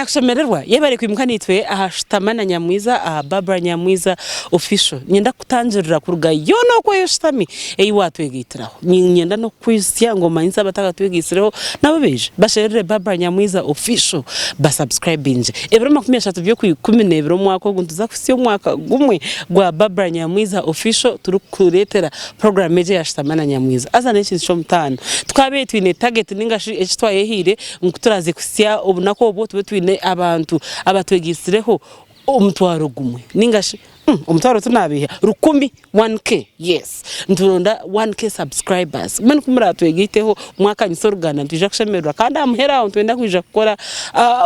nakushemererwa yebare kwimuka nitwe ahashitamana nyamwiza aha Barbara Nyamwiza official nyenda kutangirira kuruga yono ko yeshitami watwegitiraho nyenda no kwisya ngoma insa batagatuwegitsireho nabo beje basherere Barbara Nyamwiza official basubscribe inje ebero 30 byo kuyikumine mwaka guntuza kusiyo mwaka gumwe gwa Barbara Nyamwiza official turukuretera program meje yashitamana nyamwiza azane ikintu cyo mutano twabe twine target ningashi ekitwaye hire nkuturaze kusya obunako obo tube twine abantu abatwegisireho umutwaro gumwe ningashi umutwaro tunabiha rukumi 1k yes nturonda 1k subscribers mani kumura twegiteho mwaka nyisorugana tuje kushemerwa kandi amuhera twenda kwija gukora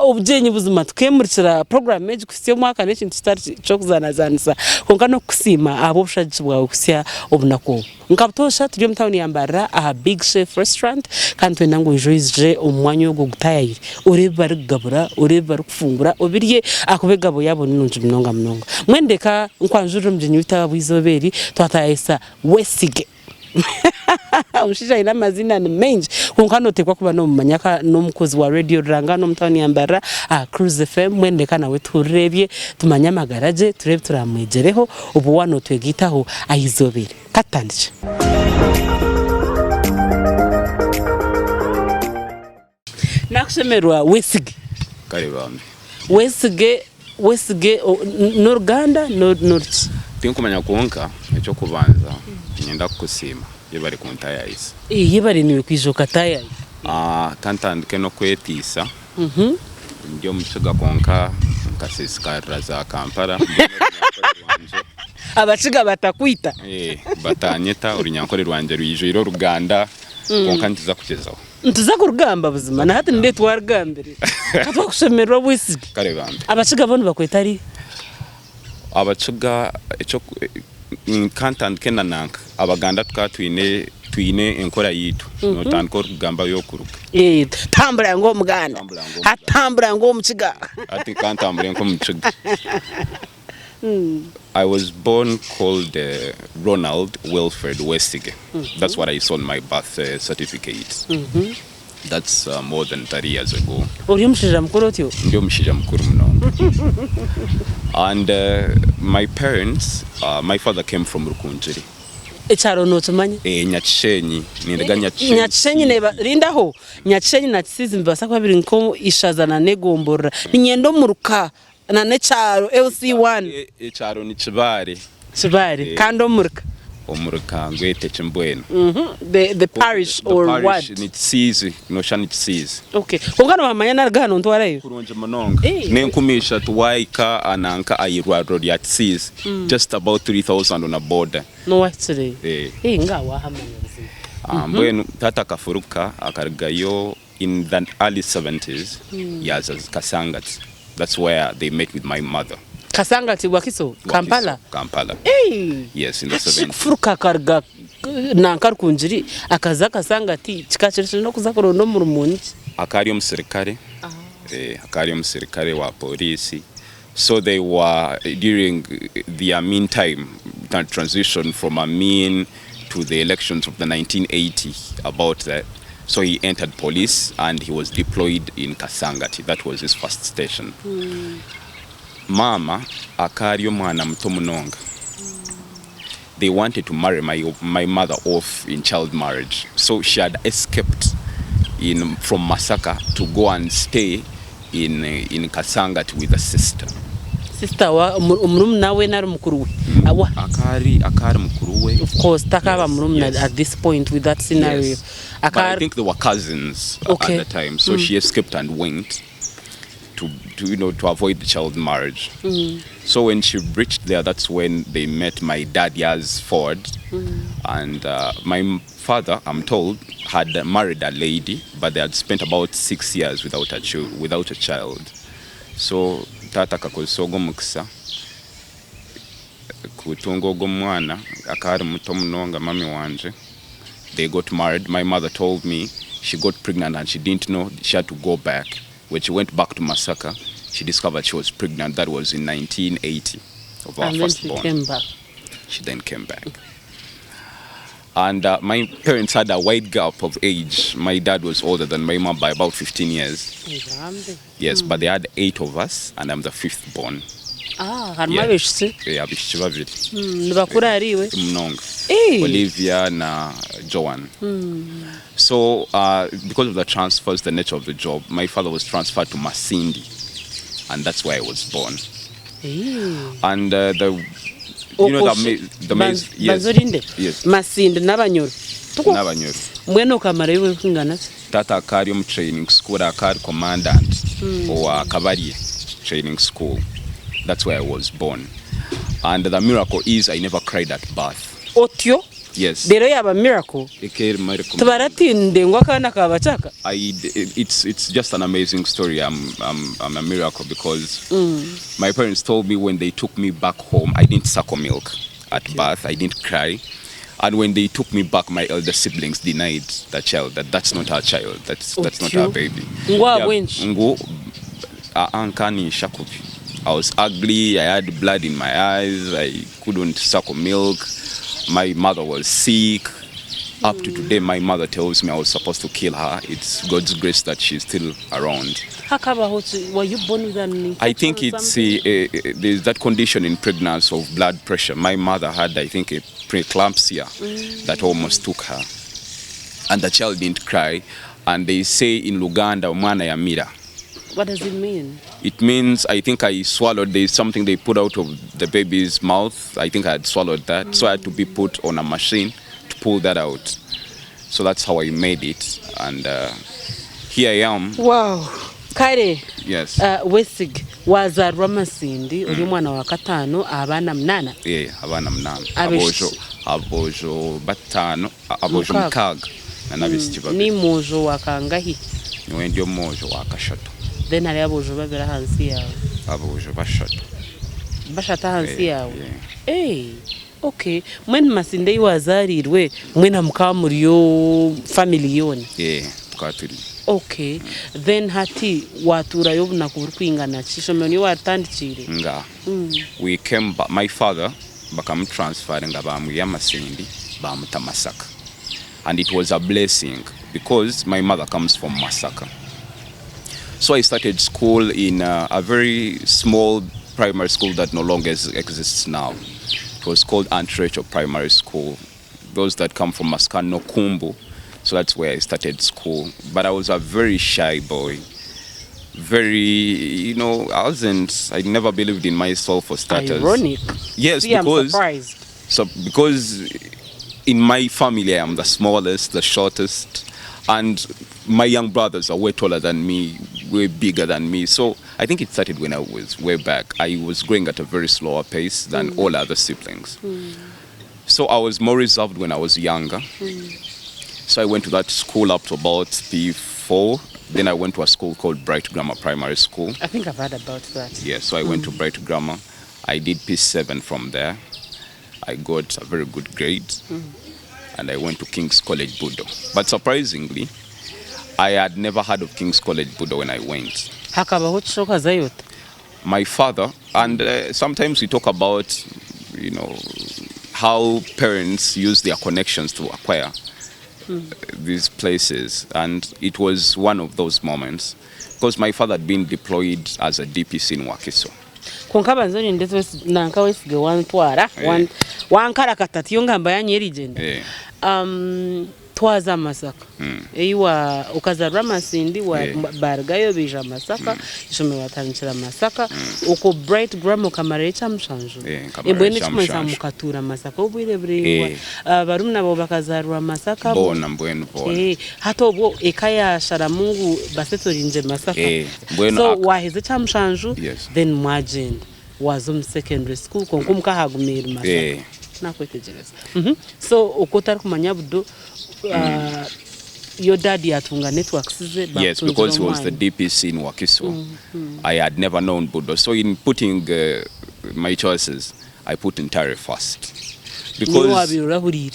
ubyenyi buzima tukemurikira program meje kusiyo mwaka n'ikintu cyo kuzanazanisa konka no kusima abo bushaje bwawe kusya obunako nkabutosha tuje mutawuni yambara aha Big Chef restaurant kandi twenda ngo Wesige umwanya wo gutayira ureba rugabura ureba rukufungura obirye akubegabo yabona nunje mnonga mwendeka nkwanjuru mjinyi bitabwizoberi twatayesa Wesige ushija ina mazina ni menji kunkanotekwa kuba no manyaka no mukozi wa radio Ranga no mutawuni yambara Cruise FM mwendeka nawe turebye tumanya magaraje turebe turamwejereho ubu wano twegitaho ayizobere katandije nakushemerwa Wesige karibambe Wesige n'Uruganda n'Urki tinkumanya konka ecyo kubanza nyenda kusima yebari kuntayayisa yebari niwe kwijoka tayayi kantandike no kwetisa ndio mshiga konka nkasisikara za Kampala abaciga batakwita batanyeta urinyankore rwanje rwijiro Ruganda konka ntiza kugezaho ntuza ku rugamba buzima na hati nde twarugambere katwa kushemerwa Wesige karebambe abaciga bone bakwetari abaciga ecyo kantandike nananka abaganda twatwine enkora yitu no tanko rugamba yo kuruka tambura ngo muganda hatambura ngo muciga ati kantambura ngo muciga I was born called Ronald Wilfred Wesige. That's what I saw on my birth certificate. That's more than 30 years ago. Uri mushija mukuru otyo? Ndio mushija mukuru mno. And my parents, my father came from Rukunjiri. Echaro no tumanye? Nyakishenyi, nindega Nyakishenyi. Nyakishenyi neba rindaho. Nyakishenyi na Tsizi mbasa kwa biri nko ishazana negombora. Ninyendo muruka na necharo LC1. Echaro ni Chibari. Chibari kando muruka. Omuruka ngwete Chimbwenu. The parish or parish, what? Ni Tsizi, no shani Tsizi. Okay. Kungano wamanya naragano ntwarayo. Kurunje mononga. Nenkumisha tuwaika ananka ayirwa road ya Tsizi. Just about 3,000 on a border. No wachire. Ngawa hamanya bizima. Mbwenu tata kafuruka akarigayo in the early 70s as Kasangati. That's where they met with my mother. Kasangati wakiso Kampala. Kampala. Yes, in the 70s. Furuka karga nankar kunjiri akaza Kasangati kikachirishije no kuza kurondo mu rumunji. Akari omusirikare. Akari omusirikare wa polisi. So they were during the meantime that transition from Amin to the elections of the 1980 about that. So he entered police and he was deployed in Kasangati. That was his first station. Mama akari omwana muto munonga. They wanted to marry my mother off in child marriage. So she had escaped from Masaka to go and stay in Kasangati with a sister. Sister wa umurumuna we nari mukuru we. Akari mukuru we. Of course takaba murumuna at this point with that scenario. Yes. But I think they were cousins at the time. So she escaped and went to avoid the child marriage. So when she reached there, that's when they met my dad Yaz Ford. And my father, I'm told, had married a lady, but they had spent about 6 years without a child. So tata kakosogo mukisa kutungo gomwana akari muto munonga mami wanje. They got married. My mother told me she got pregnant and she didn't know she had to go back. When she went back to Masaka, she discovered she was pregnant. That was in 1980 of our firstborn. Came back. She then came back. And my parents had a wide gap of age. My dad was older than my mom by about 15 years. Yes, but they had 8 of us, and I'm the 5th born. harimo abeshitse Abishiki babiri. bakuru hariwe Mnongo. Olivia na Joan. So because of the transfers, the nature of the job, my father was transferred to Masindi, and that's where I was born. And the maize, yes, yes. Masindi n'abanyoro N'abanyoro. mwene ukamara iwe kungana Tata akari mu training school, akari commandant or Kabariye training school. That's where I was born. And the miracle is I never cried at birth. otyo Yes. rero yaba miracle tubaratinde ngo akana kabacaka. It's just an amazing story. I'm a miracle because my parents told me when they took me back home, I didn't suckle milk at birth. I didn't cry. And when they took me back, my elder siblings denied the child, that's not our child, that's not our baby. I was ugly, I had blood in my eyes, I couldn't suckle milk, my mother was sick. Up to today, my mother tells me I was supposed to kill her. It's God's grace that she's still around. Were you born with an infection? I think it's there's that condition in pregnancy of blood pressure. My mother had, I think, a preeclampsia that almost took her. And the child didn't cry. And they say in Luganda, umwana yamira. What does it mean? It means, I think I swallowed, there's something they put out of the baby's mouth. I think I had swallowed that. So I had to be put on a machine to pull that out. So that's how I made it. And here I am. Wow. Kare. Yes. Wesige wazarwa Masindi uri mwana wa katano abana mnana. Abana mnana. Abojo batano, abojo mkaga. Na nabisiki babiri. Ni mojo wa kangahi? Niwe ndio mojo wa kashatu. Then hari abojo babiri hansi yawe. Abojo bashatu. Bashata hansi yawe. Okay. Mwen Masinde wazarirwe mwena mukamuriyo family yone. Tukaturi. Okay. Then hati watura yo nakuri kwingana chisomoni watandikire. Nga. We came back, my father bakam transfer nga bamuya Masindi bamuta Masaka. And it was a blessing because my mother comes from Masaka. So I started school in a very small primary school that no longer exists now. It was called Antrecho Primary School. Those that come from Maskano Kumbu. So that's where I started school. But I was a very shy boy. Very, I never believed in myself for starters. Ironic. Yes, See, I'm surprised. Because in my family, I am the smallest, the shortest. And my young brothers are way taller than me, way bigger than me. So I think it started when I was way back. I was growing at a very slower pace than all other siblings. So I was more reserved when I was younger. So I went to that school up to about P4. Then I went to a school called Bright Grammar Primary School. I think I've heard about that. Yeah, so I went to Bright Grammar. I did P7 from there. I got a very good grade. And I went to King's College Budo. But surprisingly, I had never heard of King's College Budo when I went. My father, and sometimes we talk about, how parents use their connections to acquire these places. And it was one of those moments because my father had been deployed as a DPC in Wakiso. Kunkabanzoni ndeto nanka Wesige wantwara wankara katati yongamba yanyerijende twaza Masaka eiwa ukazarwa Masindi wa Braga yo bija Masaka ishome watanchira Masaka uko Bright Grammar kamarecha mshanju ebwene chimasa mukatura Masaka ubwire buriwa barumna bo bakazarwa Masaka bona mbwenu bona hato obwo ekaya sharamungu basetorinje Masaka so waheze cha mshanju then mwagenda was secondary school konkumka hagumira Masaka nakwetegereza so ukotari kumanya budo your daddy atunga networks ze yes because he was the DPC in Wakiso. I had never known Budo, so in putting my choices I put Intare first because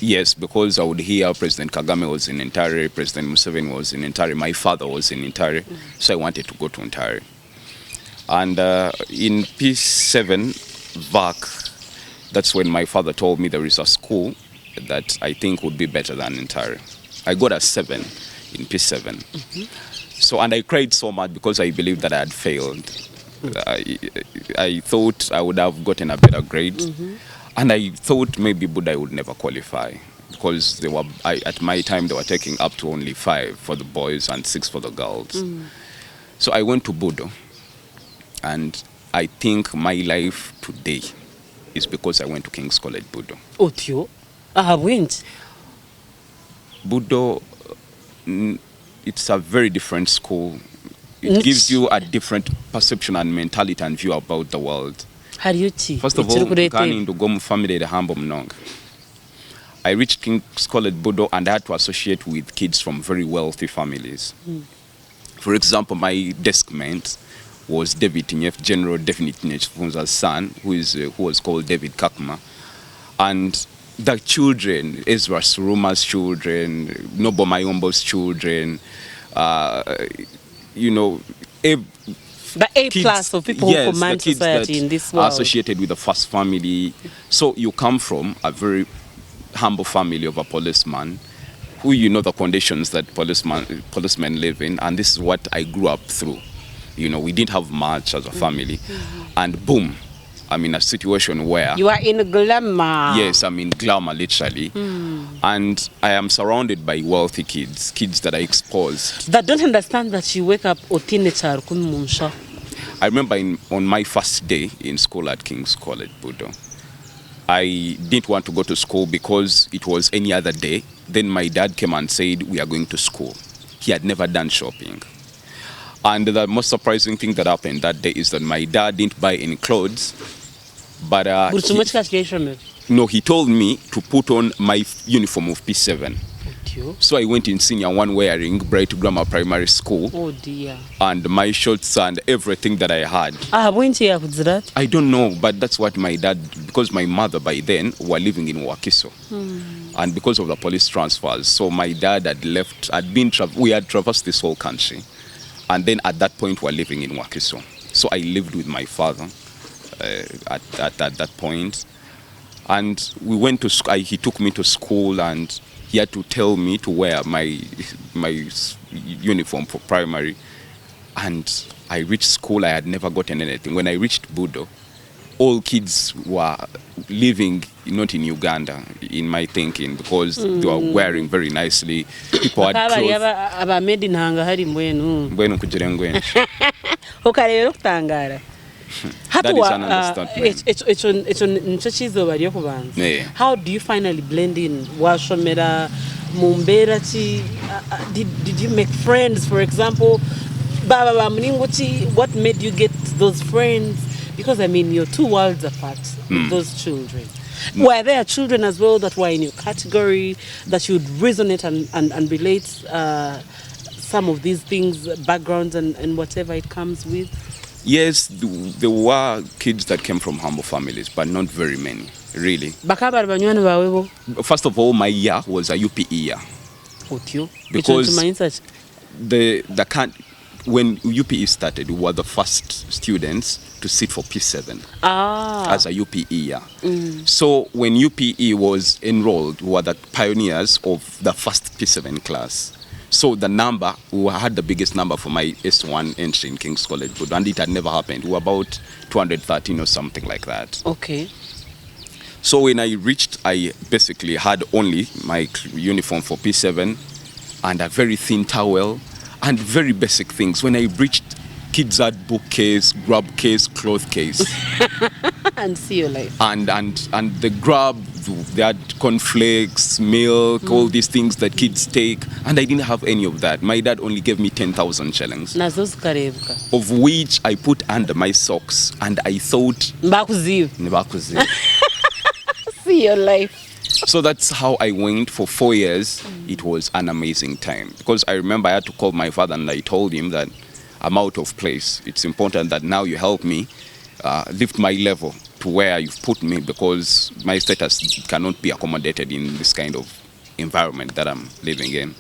yes, because I would hear President Kagame was in Intare, President Museveni was in Intare, my father was in Intare, so I wanted to go to Intare. And in P7 VAC, that's when my father told me there is a school that I think would be better than Intare. I got a 7 in P7. So, and I cried so much because I believed that I had failed. I thought I would have gotten a better grade. And I thought maybe Buddha would never qualify, because at my time they were taking up to only 5 for the boys and 6 for the girls. So I went to Budo, and I think my life today is because I went to King's College Budo. Otio, went. Budo, it's a very different school. It gives you a different perception and mentality and view about the world. First of all, family the humble mnong. I reached King's College Budo, and I had to associate with kids from very wealthy families. For example, my desk mate was David Tinyef, General David Tinyef's son, who was called David Kakma. And the children, Ezra Suruma's children, Nobo Mayombo's children, the A class of people who command society in this world. Associated with the first family. So you come from a very humble family of a policeman, who the conditions that policemen live in, and this is what I grew up through. We didn't have much as a family, and boom, I'm in a situation where you are in glamour. Yes, I'm in glamour, literally, and I am surrounded by wealthy kids that are exposed. That don't understand that you wake up otinechar kunmunsha. I remember on my first day in school at King's College Budo, I didn't want to go to school because it was any other day. Then my dad came and said, we are going to school. He had never done shopping. And the most surprising thing that happened that day is that my dad didn't buy any clothes. But he told me to put on my uniform of P7. So I went in senior one wearing Bright Grammar Primary School. Oh dear. And my shorts and everything that I had. That? I don't know, but that's what my dad, because my mother by then were living in Wakiso. And because of the police transfers, so my dad had left, we had traversed this whole country. And then at that point we were living in Wakiso. So I lived with my father at that point. And we went to he took me to school, and he had to tell me to wear my uniform for primary. And I reached school, I had never gotten anything. When I reached Budo, all kids were living not in Uganda, in my thinking, because they were wearing very nicely. People had clothes. That is an understatement. How do you finally blend in? Did you make friends, for example? What made you get those friends? Because you're 2 worlds apart with those children. Were there children as well that were in your category that you'd resonate and relate some of these things, backgrounds and whatever it comes with? Yes, there were kids that came from humble families, but not very many, really. First of all, my year was a UPE year. Because when UPE started, we were the first students to sit for P7 as a UPE year. So when UPE was enrolled, we were the pioneers of the first P7 class. So the number, we had the biggest number for my S1 entry in King's College, and it had never happened. We were about 213 or something like that. Okay. So when I reached, I basically had only my uniform for P7 and a very thin towel and very basic things. When I reached, kids had bookcase, grab case, cloth case. And see your life. And the grab, they had cornflakes, milk, all these things that kids take, and I didn't have any of that. My dad only gave me 10,000 shillings, of which I put under my socks, and I thought see your life. So that's how I went for 4 years. It was an amazing time, because I remember I had to call my father and I told him that I'm out of place. It's important that now you help me lift my level to where you've put me, because my status cannot be accommodated in this kind of environment that I'm living in.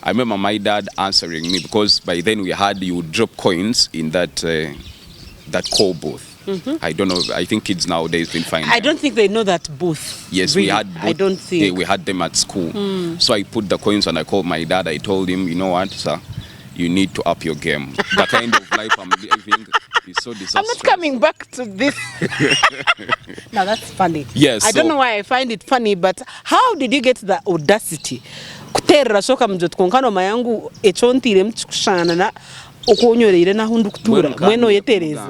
I remember my dad answering me, because by then you would drop coins in that call booth. I don't know. I think kids nowadays will find. I don't think they know that booth. Yes, really. we had. Both. I don't think we had them at school. So I put the coins and I called my dad. I told him, you know what, sir, you need to up your game. The kind of life I'm living is so disastrous. I'm not coming back to this. Now that's funny. Yes. I don't know why I find it funny, but how did you get the audacity? Kuterra shoka mjot konkano mayangu echontire mchukushana na ukonyoreire na hundu kutura mweno yetereze.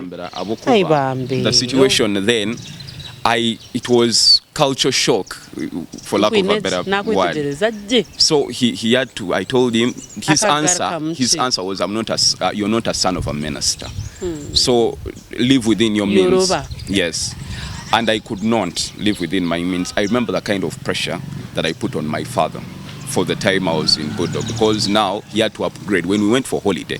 Ai bambe. The situation then, it was culture shock, for lack of a better word. So he had to. I told him his answer was, you're not a son of a minister. So live within your means. Yes, and I could not live within my means. I remember the kind of pressure that I put on my father for the time I was in Budo, because now he had to upgrade. When we went for holiday,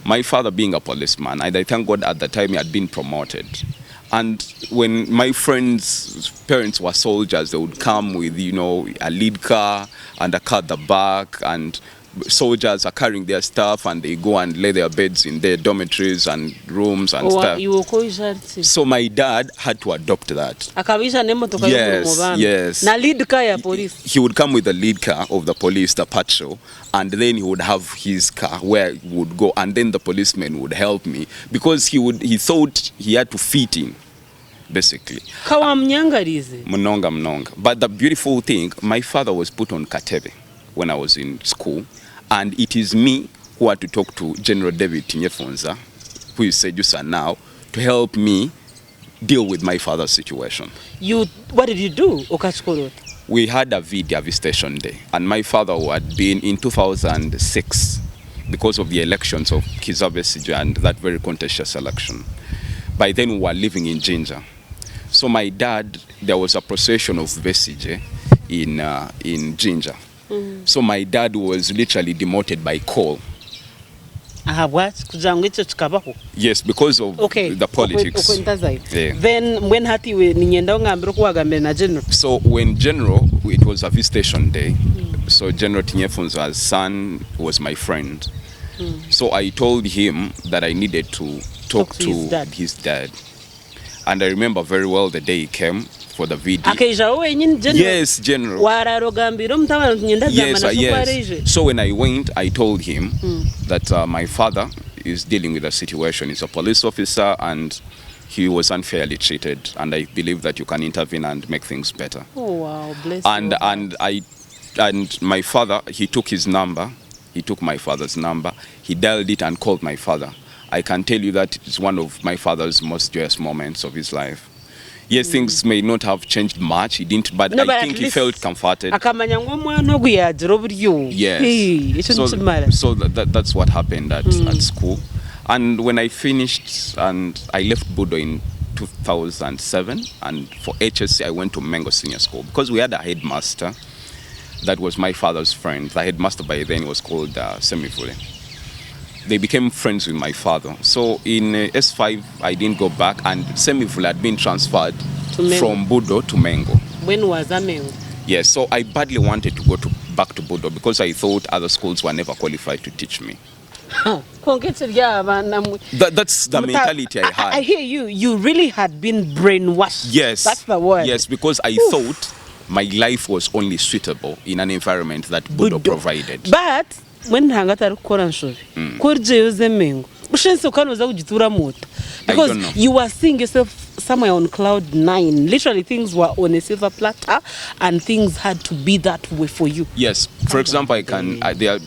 my father being a policeman, and I thank God at the time he had been promoted. And when my friends' parents were soldiers, they would come with, a lead car and a car at the back, and soldiers are carrying their stuff and they go and lay their beds in their dormitories and rooms and stuff. So my dad had to adopt that. Yes. Na lead car ya police. He would come with the lead car of the police, the patrol, and then he would have his car where he would go, and then the policeman would help me because he thought he had to fit in, basically. Mnonga. But the beautiful thing, my father was put on Katebe when I was in school, and it is me who had to talk to General David Tinyefonza, who is Sejusa now, to help me deal with my father's situation. What did you do, Okachkoro? We had a visitation day, and my father, who had been in 2006 because of the elections of Wesige and that very contentious election. By then we were living in Jinja. So my dad, there was a procession of Wesige in Jinja. So my dad was literally demoted by call. Yes, because of the politics. Yeah. Then when so when General, it was a visitation day. So General Tinyefonza's son was my friend. So I told him that I needed to talk to his dad. And I remember very well the day he came for the video. Yes, General. Yes. So when I went, I told him that my father is dealing with a situation. He's a police officer and he was unfairly treated. And I believe that you can intervene and make things better. Oh wow, bless you. And my father, he took his number. He took my father's number. He dialed it and called my father. I can tell you that it's one of my father's most joyous moments of his life. Yes, things may not have changed much. He didn't, but I think he felt comforted. Yes. So that's what happened at school. And when I finished and I left Budo in 2007, and for HSC I went to Mengo Senior School because we had a headmaster that was my father's friend. The headmaster by then was called Semifule. They became friends with my father. So in S5, I didn't go back, and Semifule had been transferred from Budo to Mengo. When was that Mengo? Yes, so I badly wanted to go back to Budo because I thought other schools were never qualified to teach me. That's the mentality I had. I hear you. You really had been brainwashed. Yes. That's the word. Yes, because I thought my life was only suitable in an environment that Budo provided. But when hangatari kukora nshovi kurje yoze mengo ushense ukanoza kujitura moto because you were seeing yourself somewhere on cloud 9. Literally things were on a silver platter and things had to be that way for you. Yes, for example, there are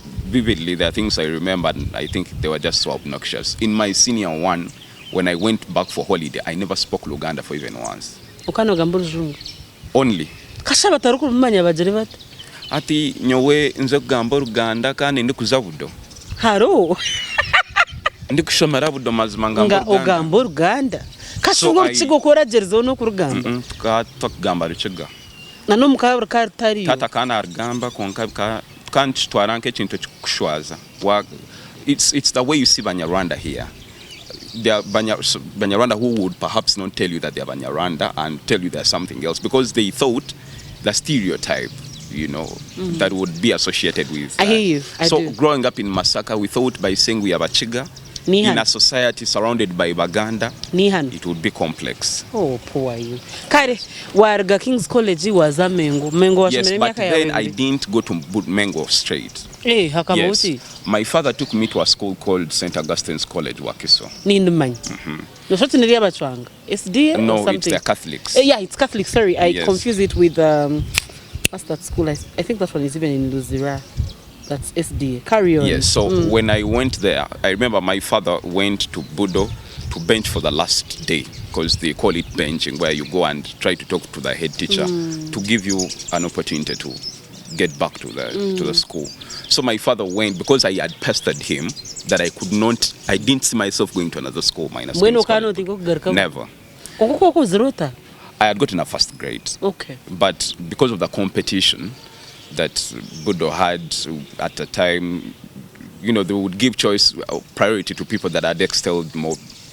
things I remember, and I think they were just so obnoxious. In my senior one, when I went back for holiday, I never spoke Luganda for even once. Only. Ati nyowe nze kugamba Luganda kandi ndi kuzabudo. Haro. Ndi kushomera budo mazima ngamba Luganda. Kashungo chigokora jerzo no kurugamba. Tukagamba rukiga. Nano mukabura kartari. Tata kana arugamba konka can't twaranke chinto kushwaza. It's the way you see Banyarwanda here. There are Banyarwanda who would perhaps not tell you that they are Banyarwanda and tell you there's something else because they thought the stereotype, that would be associated with. I hear you. Growing up in Masaka, we thought by saying we have a Chiga, in a society surrounded by Baganda, Nihan. it would be complex. Oh, poor you. Kare, warga King's College was a Mengo. Mengo was yes, but then I didn't go to Mengo straight. Hey, how come yes. My father took me to a school called St. Augustine's College, Wakiso. Nindman. No, what's in the Riabachwang? SDA? No, or something? It's the Catholics. Yeah, it's Catholic. Sorry, I confuse it with what's that school? I think that one is even in Luzira. That's SDA. Carry on. Yes, so when I went there, I remember my father went to Budo to bench for the last day, because they call it benching, where you go and try to talk to the head teacher to give you an opportunity to get back to the school. So my father went, because I had pestered him that I didn't see myself going to another school minus never. I had gotten a first grade. Okay. But because of the competition that Budo had at the time, they would give priority to people that had excelled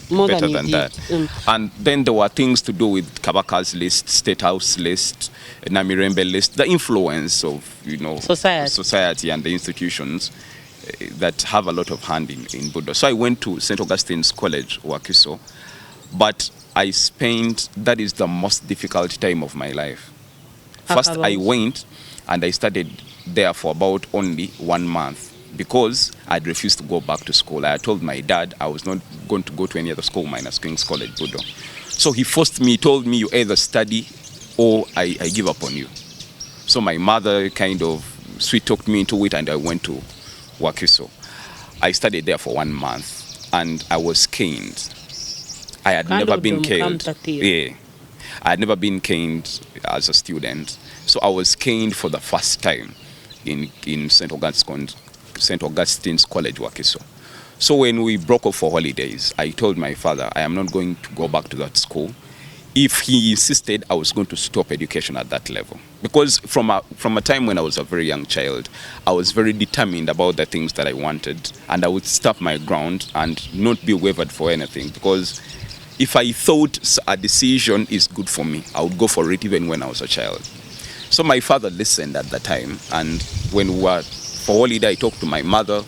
better than that. And then there were things to do with Kabaka's list, State House list, Namirembe list, the influence of society and the institutions that have a lot of hand in Budo. So I went to St. Augustine's College, Wakiso, but that is the most difficult time of my life. First, I went and I studied there for about only 1 month, because I'd refused to go back to school. I told my dad I was not going to go to any other school minus King's College, Budo. So he forced me, told me, you either study or I give up on you. So my mother kind of sweet-talked me into it, and I went to Wakiso. I studied there for 1 month, and I was caned. I had never been caned. Yeah. I had never been caned as a student. So I was caned for the first time in St. Augustine's College, Wakiso. So when we broke up for holidays, I told my father I am not going to go back to that school. If he insisted, I was going to stop education at that level. Because from a time when I was a very young child, I was very determined about the things that I wanted, and I would stop my ground and not be wavered for anything. Because if I thought a decision is good for me, I would go for it even when I was a child. So my father listened at the time, and when we were for holiday, I talked to my mother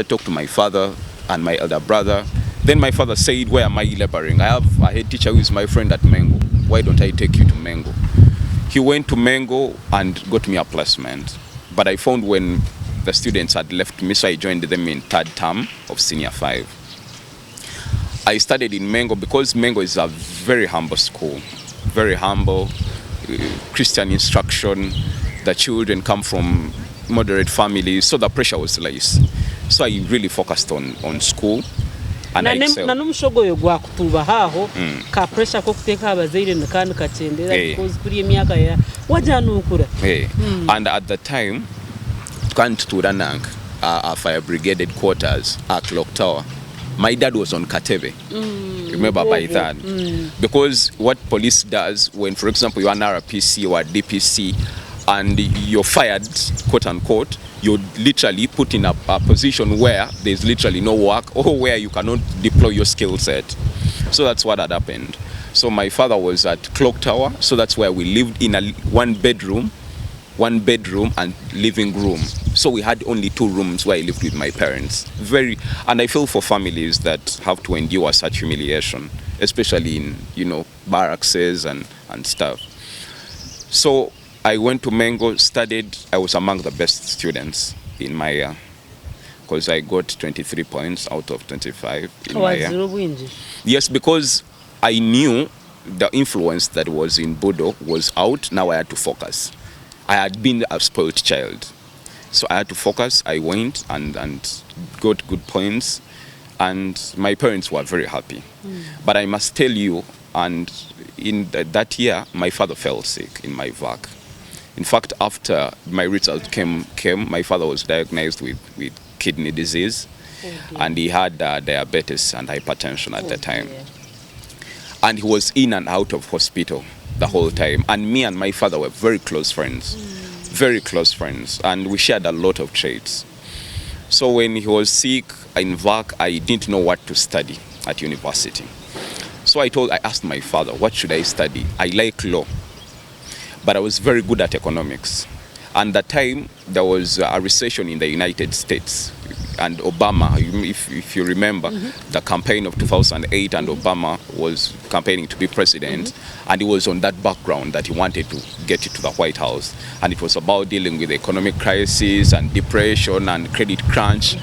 talked to my father and my elder brother. Then my father said, where am I laboring? I have a head teacher who is my friend at Mengo. Why don't I take you to Mengo? He went to Mengo and got me a placement. But I found when the students had left me, so I joined them in 3rd term of senior 5. I studied in Mengo because Mengo is a very humble school, very humble, Christian instruction. The children come from moderate families, so the pressure was less. So I really focused on school, and I excelled. And at the time, our fire brigade headquarters, our clock tower, my dad was on Katebe. Remember by that. Because what police does when, for example, you're an RPC or a DPC and you're fired, quote unquote, you're literally put in a position where there's literally no work or where you cannot deploy your skill set. So that's what had happened. So my father was at Clock Tower, so that's where we lived in a one bedroom and living room. So we had only 2 rooms where I lived with my parents. And I feel for families that have to endure such humiliation, especially in, barracks and stuff. So I went to Mengo, studied. I was among the best students in my year, because I got 23 points out of 25 in my year. Yes, because I knew the influence that was in Budo was out. Now I had to focus. I had been a spoiled child, so I had to focus. I went and got good points, and my parents were very happy. But I must tell you, and in that year, my father fell sick in my VAC. In fact, after my result came, my father was diagnosed with kidney disease, and he had diabetes and hypertension at the time. And he was in and out of hospital the whole time. And me and my father were very close friends, and we shared a lot of traits. So when he was sick in VAC, I didn't know what to study at university. So I asked my father, what should I study? I like law, but I was very good at economics. And at that time, there was a recession in the United States. and Obama, if you remember, the campaign of 2008, and Obama was campaigning to be president, and it was on that background that he wanted to get it to the White House, and it was about dealing with the economic crisis and depression and credit crunch,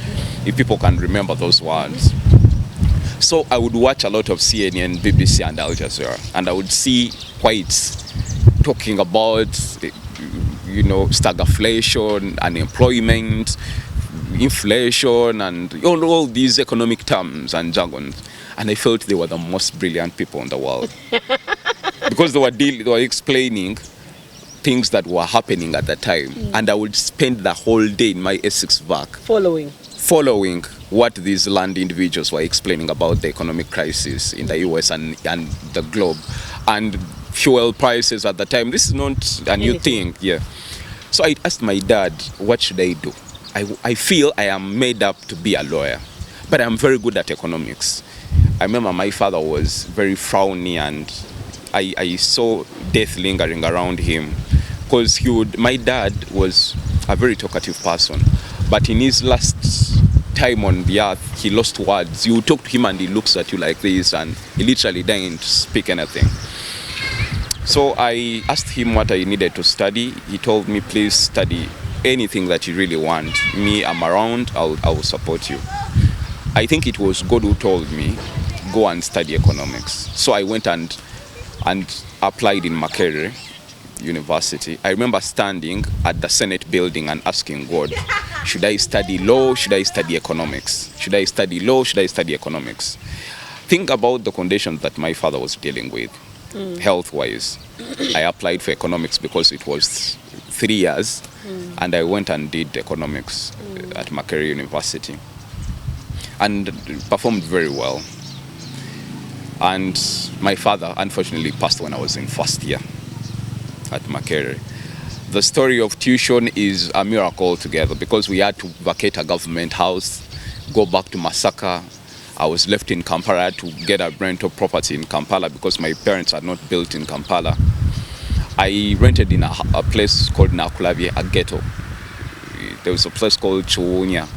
if people can remember those words. So I would watch a lot of CNN, BBC, and Al Jazeera, and I would see whites talking about, stagflation, unemployment, inflation, and all these economic terms and jargons. And I felt they were the most brilliant people in the world. Because they were explaining things that were happening at the time. And I would spend the whole day in my Essex back following what these land individuals were explaining about the economic crisis in the US and the globe. And fuel prices at the time. This is not a new thing. Yeah. So I asked my dad, what should I do? I feel I am made up to be a lawyer, but I'm very good at economics. I remember my father was very frowny, and I saw death lingering around him, because my dad was a very talkative person, but in his last time on the earth, he lost words. You talk to him and he looks at you like this, and he literally didn't speak anything. So I asked him what I needed to study. He told me, please study anything that you really want. Me, I'm around, I will support you. I think it was God who told me, go and study economics. So I went and applied in Makerere University. I remember standing at the Senate building and asking God, should I study law? Should I study economics? Should I study law? Should I study economics? Think about the conditions that my father was dealing with, health-wise. I applied for economics because it was 3 years, and I went and did economics at Makerere University, and performed very well. And my father, unfortunately, passed when I was in first year at Makerere. The story of tuition is a miracle altogether, because we had to vacate a government house, go back to Masaka. I was left in Kampala to get a rental property in Kampala because my parents had not built in Kampala. I rented in a place called Nakulabi, a ghetto. There was a place called Chuunya,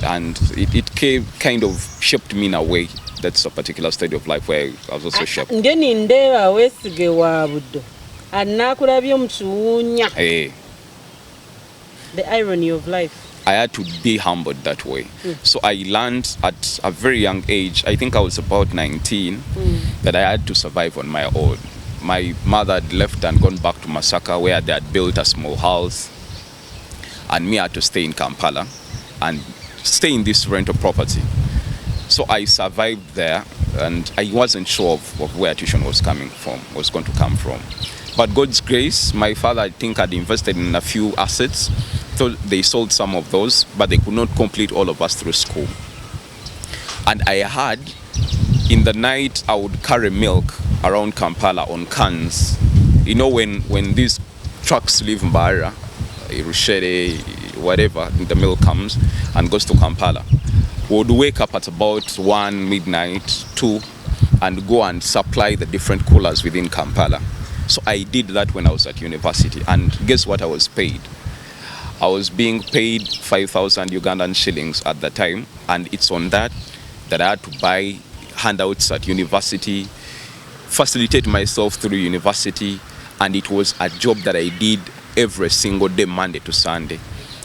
and it kind of shaped me in a way. That's a particular stage of life where I was also shaped. Wesige wabudo. Nakulabi Chuunya. The irony of life. I had to be humbled that way. So I learned at a very young age, I think I was about 19, that I had to survive on my own. My mother had left and gone back to Masaka, where they had built a small house, and me had to stay in Kampala and stay in this rental property. So I survived there, and I wasn't sure of where tuition was going to come from. But God's grace, my father, I think, had invested in a few assets. So they sold some of those, but they could not complete all of us through school. And I had, in the night, I would carry milk around Kampala on cans. You know, when these trucks leave Mbara, Rushere, whatever, the milk comes and goes to Kampala, we would wake up at about 1 midnight, 2, and go and supply the different coolers within Kampala. So I did that when I was at university, and guess what I was paid? I was being paid 5,000 Ugandan shillings at the time, and it's on that I had to buy handouts at university, facilitate myself through university, and it was a job that I did every single day, Monday to Sunday,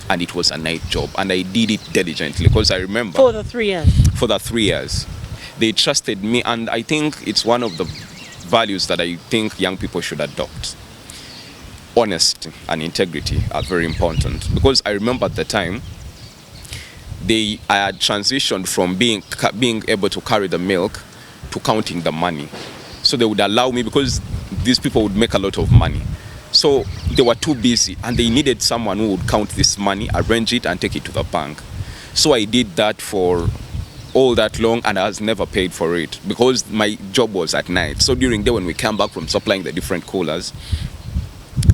and it was a night job, and I did it diligently, because I remember... For the 3 years? For the 3 years. They trusted me, and I think it's one of the values that I think young people should adopt. Honesty and integrity are very important, because I remember at the time I had transitioned from being able to carry the milk to counting the money. So they would allow me, because these people would make a lot of money. So they were too busy, and they needed someone who would count this money, arrange it, and take it to the bank. So I did that for all that long, and I was never paid for it, because my job was at night. So during the day, when we came back from supplying the different coolers,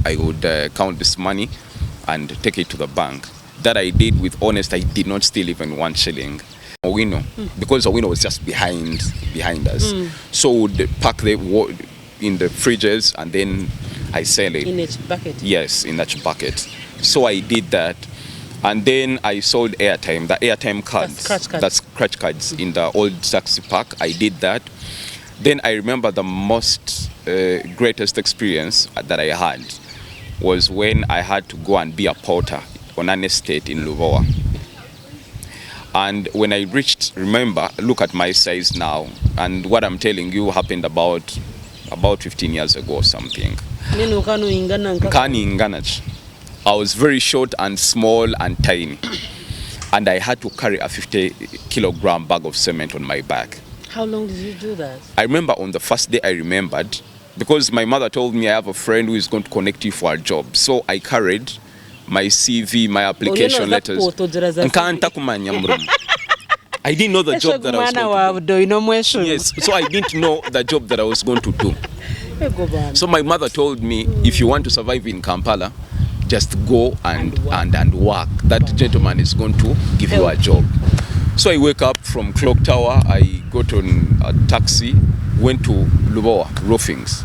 I would count this money and take it to the bank. That I did with honesty. I did not steal even 1 shilling. Owino, because Owino was just behind us. So we'd pack the in the fridges, and then I sell it. In each bucket? Yes, in each bucket. So I did that, And then I sold airtime, the airtime cards. That's scratch cards in the old taxi park. I did that. Then I remember the most greatest experience that I had was when I had to go and be a porter on an estate in Lubowa. And when I reached, remember, look at my size now, and what I'm telling you happened about 15 years ago or something. I was very short and small and tiny, and I had to carry a 50-kilogram bag of cement on my back. How long did you do that? I remember on the first day I remembered, because my mother told me I have a friend who is going to connect you for a job. So I carried my CV, my application letters. I didn't know the job that I was going to do. Yes, so I didn't know the job that I was going to do. So my mother told me, if you want to survive in Kampala, just go and work. That gentleman is going to give you a job. So I wake up from Clock Tower, I got on a taxi, went to Lubowa, Roofings,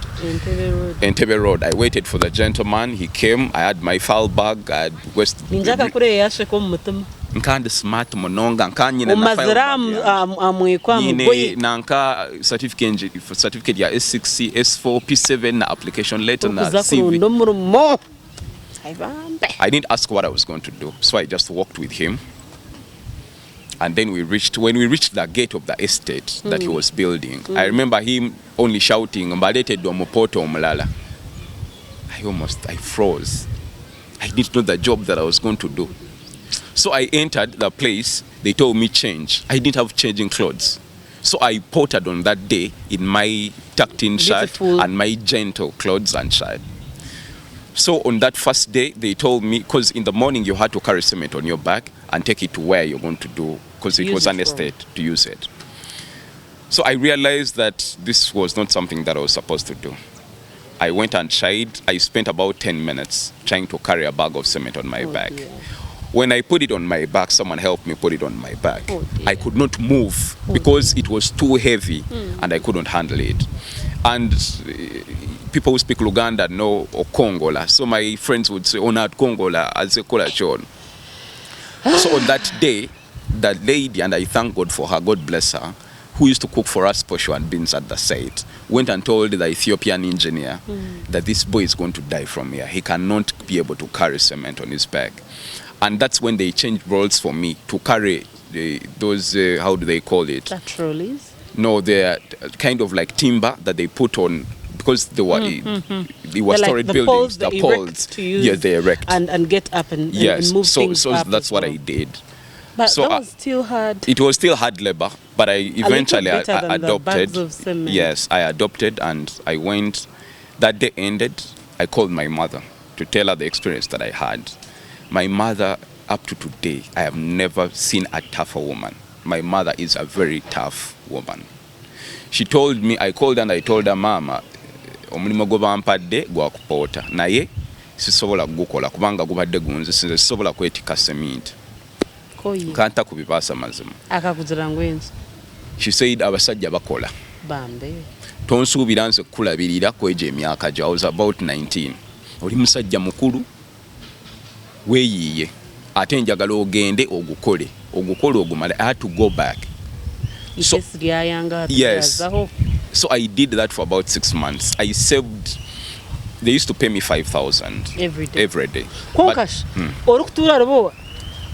Entebbe Road. I waited for the gentleman, he came, I had my file bag, I had nkande smart mononga nkanyina na file nanka certificate ya S6, S4, P7 na application letter na CV. I didn't ask what I was going to do, so I just walked with him. And then when we reached the gate of the estate that he was building, I remember him only shouting, "Mbalete domopoto omlala." I froze. I didn't know the job that I was going to do. So I entered the place, they told me change. I didn't have changing clothes. So I ported on that day in my tucked-in shirt and my gentle clothes and shirt. So on that first day, they told me, because in the morning you had to carry cement on your back and take it to where you're going to do, because it was an estate to use it. So I realized that this was not something that I was supposed to do. I went and tried. I spent about 10 minutes trying to carry a bag of cement on my back. Dear. When I put it on my back, someone helped me put it on my back. I could not move because it was too heavy and I couldn't handle it. And people who speak Luganda know Kongola. So my friends would say, "Onat Kongola, as a kola chon." So on that day, that lady, and I thank God for her, God bless her, who used to cook for us posho and beans at the site, went and told the Ethiopian engineer that this boy is going to die from here. He cannot be able to carry cement on his back. And that's when they changed roles for me to carry those, how do they call it? Trolleys? No, they're kind of like timber that they put on, because they were storage buildings, the poles. Yes, they erect. And get up and move things up. So that's what I did. But so that was still hard. It was still hard labor, but I eventually adopted. Yes, I adopted and I went. That day ended, I called my mother to tell her the experience that I had. My mother, up to today, I have never seen a tougher woman. My mother is a very tough woman. She told me, I called her and I told her, "Mama, omulimu gwe bampadde gwa kupoota naye sisobola gukola kubanga gubadde gunze sinze sisobola kwetika cement." Kanta kubibaasa mazima. Akakuzira ngwenzi. She said abasajja bakola. Bambe. Tonsuubira nze kulabirira kweje emyaka gya, I was about 19. Oli musajja mukulu weeyiye ate njagala ogende ogukole ogumale. I had to go back. So, yes. So I did that for about 6 months. I saved. They used to pay me 5,000 every day.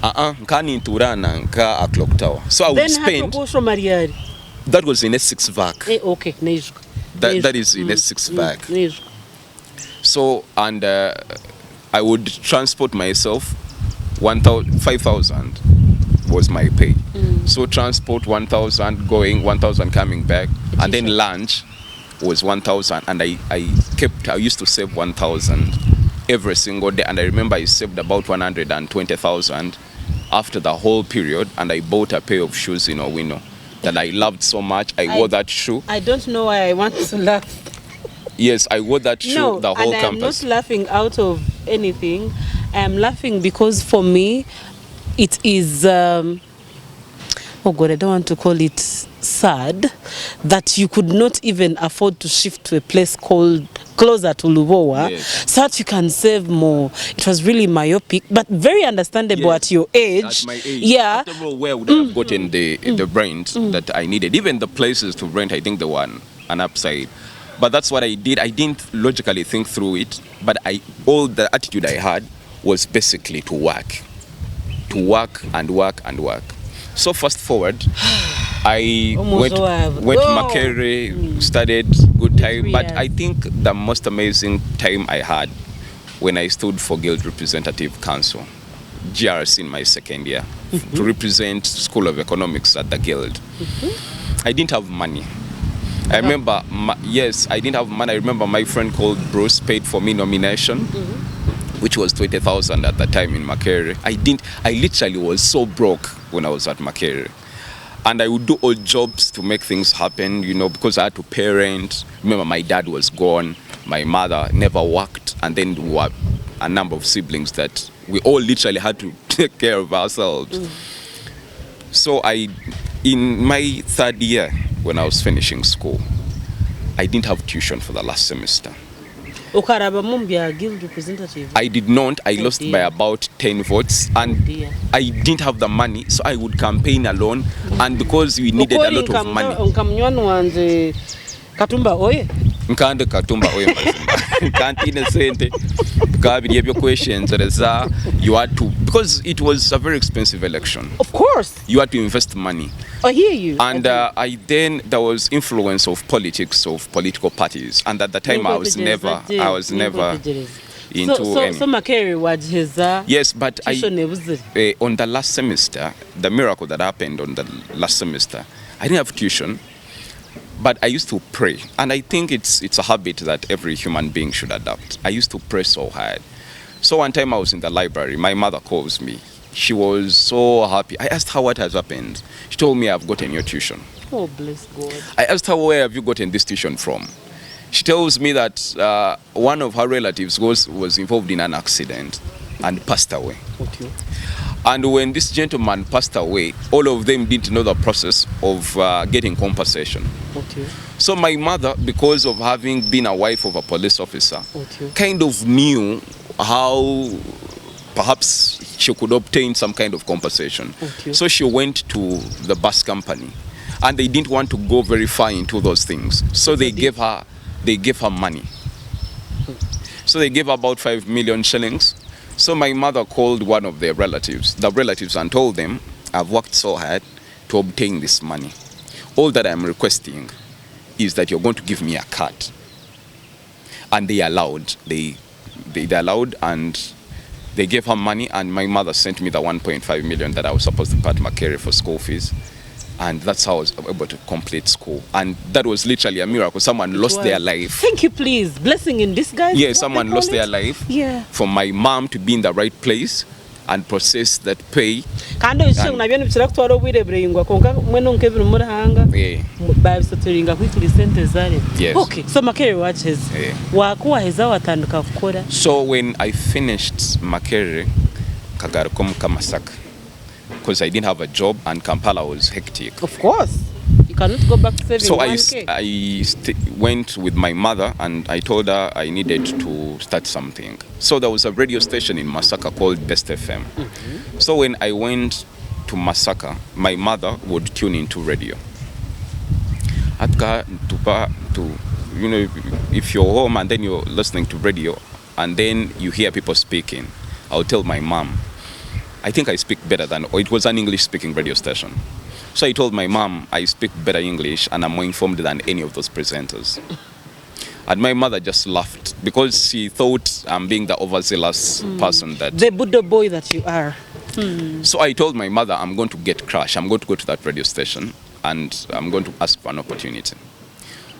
Nkani nturana nka a Clock Tower. So I would spend. That was in S6 vac. Okay, that is in S6 vac. So and I would transport myself. 5,000 was my pay. So transport 1,000 going, 1,000 coming back, and then lunch was 1,000. And I used to save 1,000 every single day. And I remember I saved about 120,000 after the whole period. And I bought a pair of shoes in Owino that I loved so much. I wore that shoe. I don't know why I want to laugh. Yes, I wore that shoe the whole campus. I'm not laughing out of anything. I am laughing because for me, it is, oh God, I don't want to call it sad, that you could not even afford to shift to a place called closer to Lubowa, Yes. so that you can save more. It was really myopic, but very understandable Yes. at your age. At my age. Yeah. After all, where would I have gotten the rent that I needed? Even the places to rent, I think they were an upside. But that's what I did. I didn't logically think through it, but all the attitude I had was basically to work. To work and work and work. So fast forward, I went to Makerere, studied good time. But I think the most amazing time I had when I stood for Guild Representative Council, GRC in my second year, to represent School of Economics at the Guild. I didn't have money. I remember, I didn't have money. I remember my friend called Bruce paid for me nomination, which was 20,000 at the time in Makerere. I literally was so broke when I was at Makerere. And I would do odd jobs to make things happen, because I had to parent. Remember, my dad was gone. My mother never worked. And then we were a number of siblings that we all literally had to take care of ourselves. So in my third year, when I was finishing school, I didn't have tuition for the last semester. Guild representative? I did not. I lost by about 10 votes. And I didn't have the money, so I would campaign alone. And because we needed a lot of money. Nkande katumba oye mazima kantine sente kabiri ebyo questions you had to, because it was a very expensive election. Of course you had to invest money. I hear you. And there was influence of politics, of political parties, and at the time I was never into any. So Makerere was his yes, but on the last semester, the miracle that happened on the last semester, I didn't have tuition. But I used to pray, and I think it's a habit that every human being should adopt. I used to pray so hard. So one time I was in the library, my mother calls me. She was so happy. I asked her what has happened. She told me I've gotten your tuition. Oh, bless God. I asked her, where have you gotten this tuition from? She tells me that one of her relatives was involved in an accident and passed away. Okay. And when this gentleman passed away, all of them didn't know the process of getting compensation. Okay. So my mother, because of having been a wife of a police officer, kind of knew how perhaps she could obtain some kind of compensation. Okay. So she went to the bus company, and they didn't want to go very far into those things. So they gave her money. So they gave her about 5 million shillings. So my mother called one of the relatives, and told them, I've worked so hard to obtain this money. All that I'm requesting is that you're going to give me a cut. And they allowed. They allowed, and they gave her money, and my mother sent me the 1.5 million that I was supposed to pay at Makerere for school fees. And that's how I was able to complete school. And that was literally a miracle. Someone lost their life. Thank you, please. Blessing in disguise. Yeah, someone lost their life. Yeah. For my mom to be in the right place and process that pay. Yes. Okay, so Makerere watches. So when I finished Makerere, Kagarukom Kamasaka, because I didn't have a job and Kampala was hectic. Of course. You cannot go back saving. So I went with my mother, and I told her I needed to start something. So there was a radio station in Masaka called Best FM. So when I went to Masaka, my mother would tune into radio. If you're home and then you're listening to radio and then you hear people speaking, I'll tell my mom, I think I speak better than, or it was an English-speaking radio station. So I told my mom, I speak better English and I'm more informed than any of those presenters. And my mother just laughed because she thought I'm being the overzealous person that... The Buddha boy that you are. So I told my mother, I'm going to get crashed. I'm going to go to that radio station and I'm going to ask for an opportunity.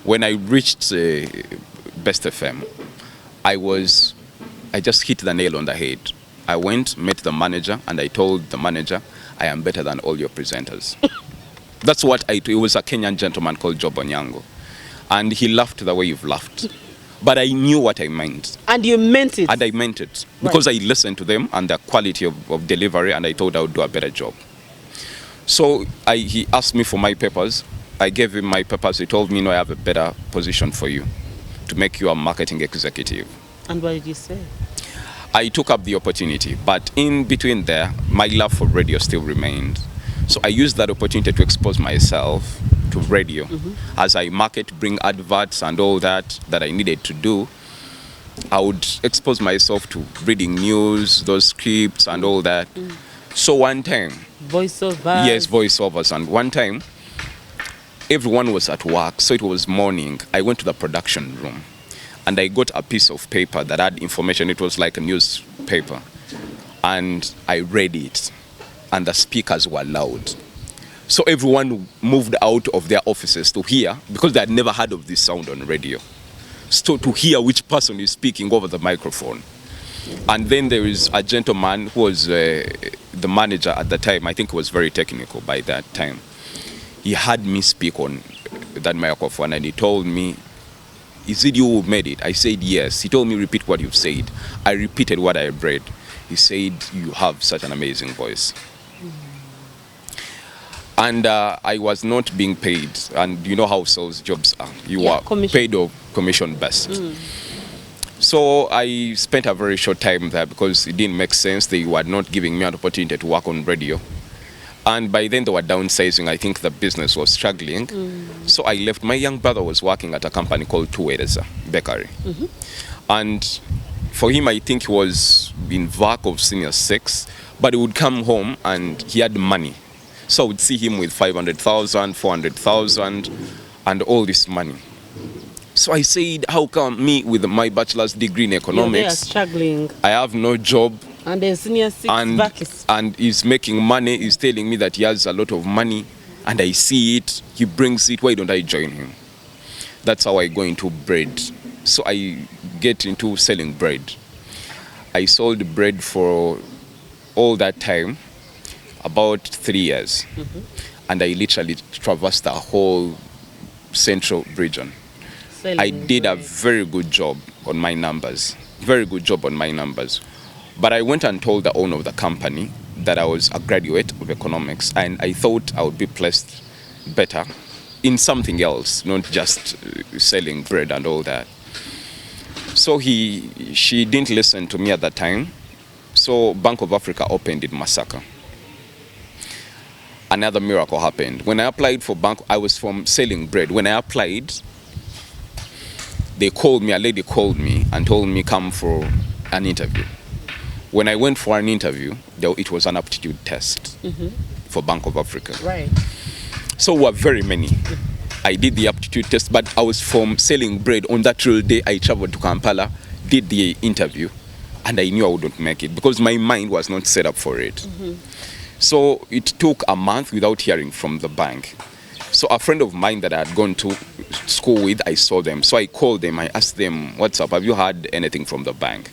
When I reached Best FM, I just hit the nail on the head. I went, met the manager, and I told the manager, I am better than all your presenters. That's what it was a Kenyan gentleman called Banyagi. And he laughed the way you've laughed. But I knew what I meant. And you meant it? And I meant it. Because I listened to them and the quality of delivery, and I thought I would do a better job. So he asked me for my papers. I gave him my papers. He told me, no, I have a better position for you. to make you a marketing executive. And what did you say? I took up the opportunity, but in between there, my love for radio still remained. So I used that opportunity to expose myself to radio. As I market, bring adverts and all that I needed to do, I would expose myself to reading news, those scripts and all that. So one time, Voiceovers. yes, voiceovers, and one time, everyone was at work, so it was morning. I went to the production room and I got a piece of paper that had information. It was like a newspaper. And I read it, and the speakers were loud. So everyone moved out of their offices to hear, because they had never heard of this sound on radio. So to hear which person is speaking over the microphone. And then there is a gentleman who was the manager at the time. I think he was very technical by that time. He had me speak on that microphone and he told me, "Is it you who made it?" I said, "Yes." He told me, "Repeat what you've said." I repeated what I read. He said, "You have such an amazing voice." And I was not being paid. And you know how sales jobs are. You are paid or commission based. So I spent a very short time there because it didn't make sense. They were not giving me an opportunity to work on radio. And by then they were downsizing. I think the business was struggling. So I left. My young brother was working at a company called Tuwereza Bakery. And for him, I think he was in VAC of senior 6, but he would come home and he had money. So I would see him with 500,000, 400,000 and all this money. So I said, how come me with my bachelor's degree in economics, they are struggling. I have no job, And the senior 6 vacancy. and he's making money, he's telling me that he has a lot of money, and I see it, he brings it, why don't I join him? That's how I go into bread. So I get into selling bread. I sold bread for all that time, about 3 years. And I literally traversed the whole central region. I did a very good job on my numbers. Very good job on my numbers. But I went and told the owner of the company that I was a graduate of economics and I thought I would be placed better in something else, not just selling bread and all that. So she didn't listen to me at that time. So Bank of Africa opened in Masaka. Another miracle happened. When I applied for bank, I was from selling bread. When I applied, they called me, a lady called me and told me come for an interview. When I went for an interview, it was an aptitude test for Bank of Africa. Right. So we were very many. I did the aptitude test, but I was from selling bread. On that real day, I traveled to Kampala, did the interview, and I knew I wouldn't make it because my mind was not set up for it. So it took a month without hearing from the bank. So a friend of mine that I had gone to school with, I saw them. So I called them, I asked them, "What's up? Have you heard anything from the bank?"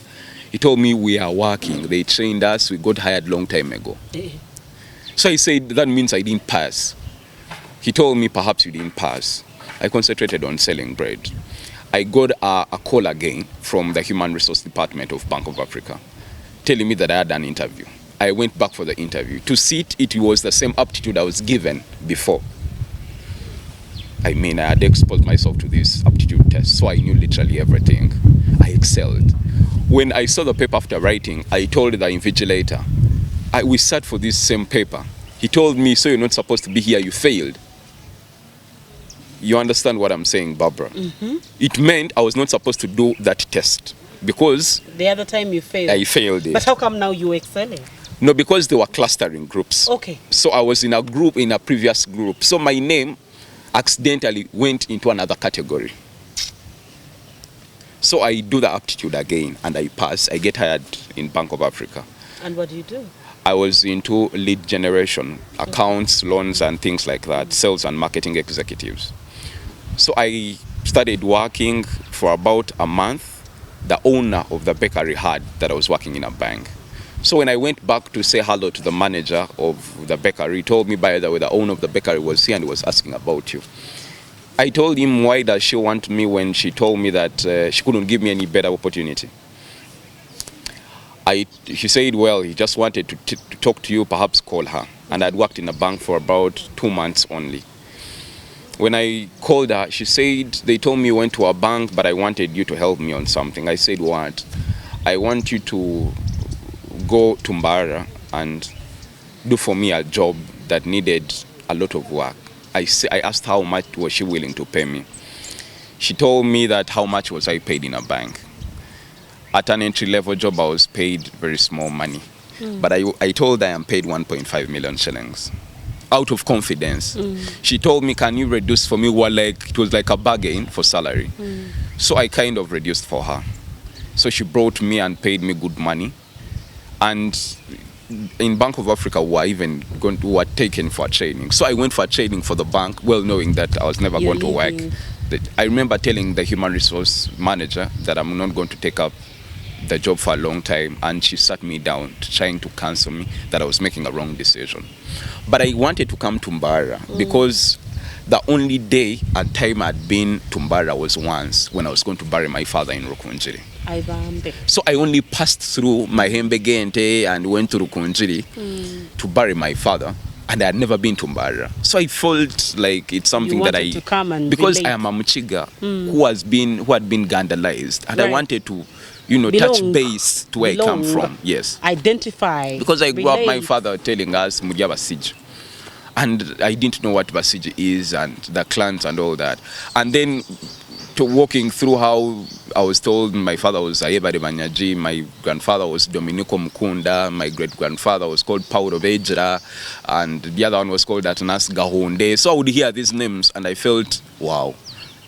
He told me, "We are working. They trained us. We got hired long time ago." So I said, "That means I didn't pass." He told me, "Perhaps you didn't pass." I concentrated on selling bread. I got a call again from the Human Resource Department of Bank of Africa telling me that I had an interview. I went back for the interview. To sit, it was the same aptitude I was given before. I mean, I had exposed myself to this aptitude test, so I knew literally everything. I excelled. When I saw the paper after writing, I told the invigilator, we sat for this same paper. He told me, "So you're not supposed to be here, you failed." You understand what I'm saying, Barbara? It meant I was not supposed to do that test because The other time you failed. I failed it. But how come now you're excelling? No, because they were clustering groups. Okay. So I was in a group, in a previous group. So my name accidentally went into another category. So I do the aptitude again and I pass. I get hired in Bank of Africa. And what do you do? I was into lead generation, accounts, loans and things like that, sales and marketing executives. So I started working for about a month. The owner of the bakery heard that I was working in a bank. So when I went back to say hello to the manager of the bakery, he told me, by the way, the owner of the bakery was here and was asking about you. I told him, why does she want me when she told me that she couldn't give me any better opportunity? He said, well, he just wanted to talk to you, perhaps call her. And I'd worked in a bank for about 2 months only. When I called her, she said, they told me you went to a bank, but I wanted you to help me on something. I said, what? I want you to go to Mbara and do for me a job that needed a lot of work. I asked how much was she willing to pay me. She told me that how much was I paid in a bank. At an entry-level job, I was paid very small money. But I told her I am paid 1.5 million shillings. Out of confidence. She told me, can you reduce for me? It was like a bargain for salary. So I kind of reduced for her. So she brought me and paid me good money. And in Bank of Africa, we were taken for training. So I went for training for the bank, well knowing that I was never going to work. I remember telling the human resource manager that I'm not going to take up the job for a long time, and she sat me down trying to counsel me that I was making a wrong decision. But I wanted to come to Mbara because the only day and time I'd been to Mbara was once when I was going to bury my father in Rukunjiri. So I only passed through Mahembe Gente and went to Rukunjiri to bury my father, and I had never been to Mbara. So I felt like it's something that I, because relate. I am a Muchiga who had been Gandalized, and I wanted to touch base to where I come from. Yes. Identify. Because I grew up, my father telling us Mudia Wesige. And I didn't know what Wesige is and the clans and all that. And then walking through how I was told my father was Ayeba de Banyagi, my grandfather was Dominico Mukunda, my great-grandfather was called Paulo Bejra, and the other one was called Atanas Gahunde. So I would hear these names and I felt, wow,